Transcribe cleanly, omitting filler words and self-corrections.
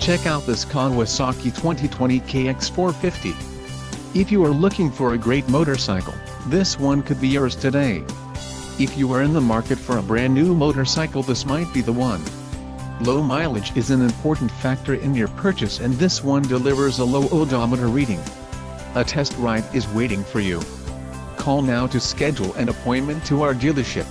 Check out this Kawasaki 2020 KX 450. If you are looking for a great motorcycle, this one could be yours today. If you are in the market for a brand new motorcycle, this might be the one. Low mileage is an important factor in your purchase, and this one delivers a low odometer reading. A test ride is waiting for you. Call now to schedule an appointment to our dealership.